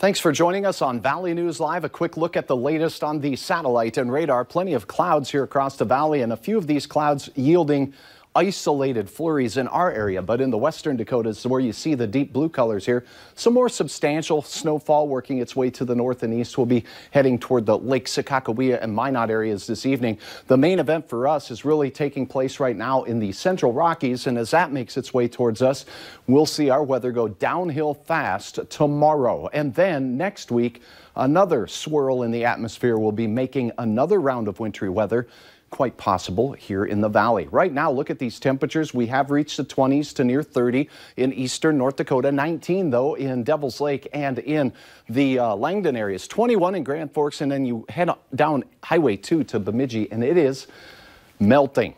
Thanks for joining us on Valley News Live. A quick look at the latest on the satellite and radar. Plenty of clouds here across the valley, and a few of these clouds yielding isolated flurries in our area. But in the western Dakotas, where you see the deep blue colors here, some more substantial snowfall working its way to the north and east. We'll be heading toward the Lake Sakakawea and Minot areas this evening. The main event for us is really taking place right now in the central Rockies, and as that makes its way towards us, we'll see our weather go downhill fast tomorrow. And then next week, another swirl in the atmosphere will be making another round of wintry weather quite possible here in the valley. Right now, look at these temperatures. We have reached the 20s to near 30 in eastern North Dakota, 19 though in Devil's Lake and in the Langdon areas, 21 in Grand Forks, and then you head down Highway 2 to Bemidji and it is melting.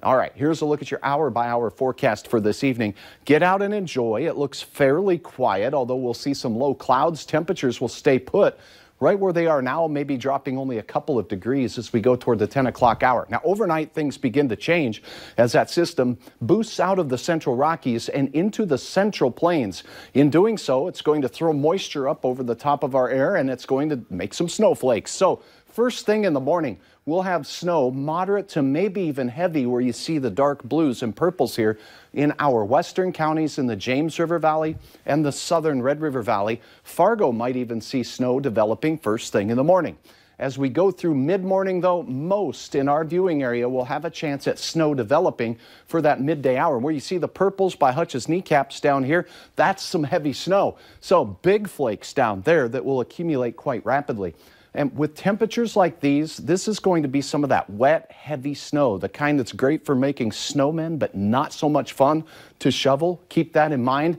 All right, here's a look at your hour-by-hour forecast for this evening. Get out and enjoy. It looks fairly quiet, although we'll see some low clouds. Temperatures will stay put right where they are now, maybe dropping only a couple of degrees as we go toward the 10 o'clock hour. Now, overnight, things begin to change as that system boosts out of the central Rockies and into the central plains. In doing so, it's going to throw moisture up over the top of our air, and it's going to make some snowflakes. So first thing in the morning, we'll have snow, moderate to maybe even heavy, where you see the dark blues and purples here in our western counties in the James River Valley and the southern Red River Valley. Fargo might even see snow developing first thing in the morning. As we go through mid-morning, though, most in our viewing area will have a chance at snow developing for that midday hour. Where you see the purples by Hutch's kneecaps down here, that's some heavy snow. So big flakes down there that will accumulate quite rapidly. And with temperatures like these, this is going to be some of that wet, heavy snow, the kind that's great for making snowmen, but not so much fun to shovel. Keep that in mind.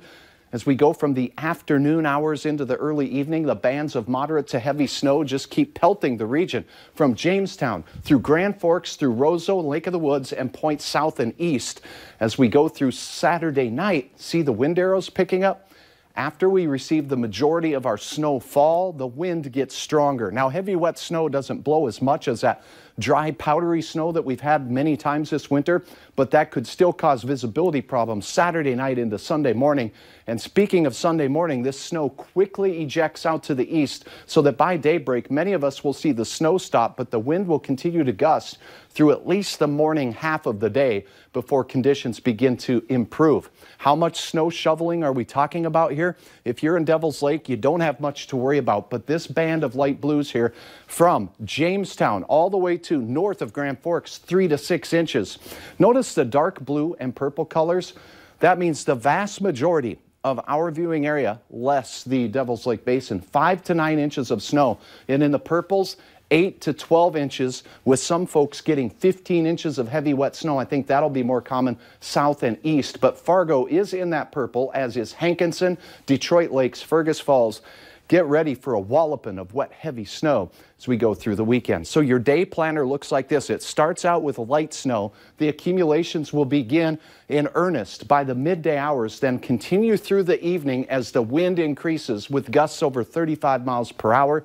As we go from the afternoon hours into the early evening, the bands of moderate to heavy snow just keep pelting the region from Jamestown through Grand Forks, through Roseau, Lake of the Woods, and points south and east. As we go through Saturday night, see the wind arrows picking up? After we receive the majority of our snowfall, the wind gets stronger. Now, heavy, wet snow doesn't blow as much as that dry, powdery snow that we've had many times this winter, but that could still cause visibility problems Saturday night into Sunday morning. And speaking of Sunday morning, this snow quickly ejects out to the east so that by daybreak, many of us will see the snow stop, but the wind will continue to gust through at least the morning half of the day before conditions begin to improve. How much snow shoveling are we talking about here? If you're in Devil's Lake, you don't have much to worry about, but this band of light blues here from Jamestown all the way to north of Grand Forks, 3 to 6 inches. Notice the dark blue and purple colors. That means the vast majority of our viewing area, less the Devil's Lake Basin, 5 to 9 inches of snow. And in the purples, 8 to 12 inches, with some folks getting 15 inches of heavy wet snow. I think that'll be more common south and east, but Fargo is in that purple, as is Hankinson, Detroit Lakes, Fergus Falls. Get ready for a walloping of wet, heavy snow as we go through the weekend. So your day planner looks like this. It starts out with light snow. The accumulations will begin in earnest by the midday hours, then continue through the evening as the wind increases with gusts over 35 miles per hour.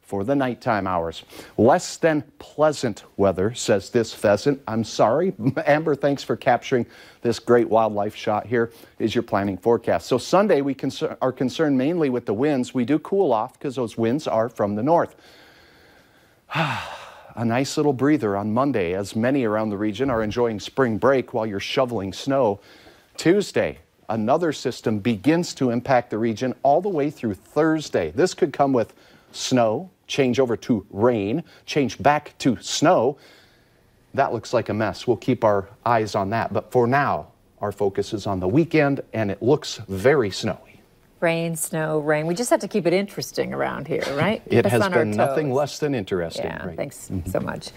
For the nighttime hours. Less than pleasant weather, says this pheasant. I'm sorry. Amber, thanks for capturing this great wildlife shot. Here is your planning forecast. So Sunday, we are concerned mainly with the winds. We do cool off because those winds are from the north. A nice little breather on Monday, as many around the region are enjoying spring break while you're shoveling snow. Tuesday, another system begins to impact the region all the way through Thursday. This could come with snow, change over to rain, change back to snow. That looks like a mess. We'll keep our eyes on that. But for now, our focus is on the weekend, and it looks very snowy. Rain, snow, rain. We just have to keep it interesting around here, right? It has been nothing less than interesting. Yeah, right? Thanks so much.